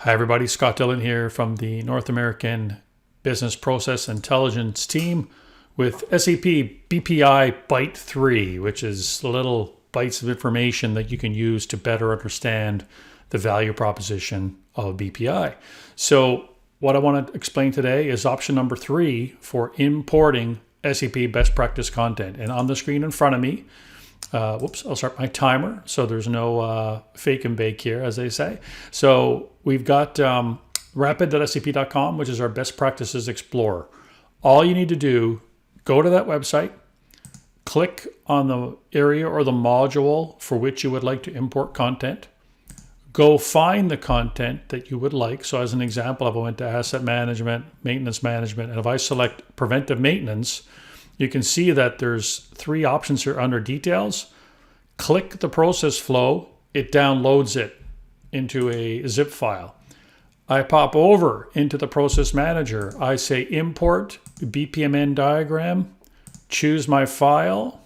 Hi everybody, Scott Dillon here from the North American Business Process Intelligence team with SAP BPI Byte 3, which is little bytes of information that you can use to better understand the value proposition of BPI. So what I want to explain today is option number 3 for importing SAP best practice content. And on the screen in front of me, I'll start my timer so there's no fake and bake here, as they say. So we've got rapid.sap.com, which is our best practices explorer. All you need to do, go to that website, click on the area or the module for which you would like to import content, go find the content that you would like. So as an example, if I went to asset management, maintenance management, and if I select preventive maintenance, you can see that there's 3 options here under details. Click the process flow, it downloads it into a zip file. I pop over into the process manager. I say import BPMN diagram, choose my file.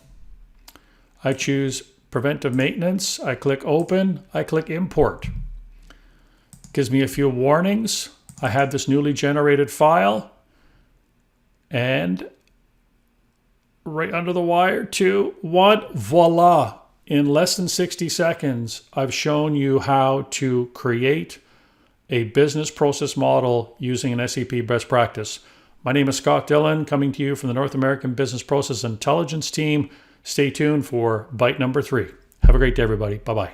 I choose preventive maintenance. I click open, I click import. Gives me a few warnings. I have this newly generated file and right under the wire, 2, 1, voila. In less than 60 seconds, I've shown you how to create a business process model using an SAP best practice. My name is Scott Dillon, coming to you from the North American Business Process Intelligence team. Stay tuned for bite number 3. Have a great day, everybody. Bye-bye.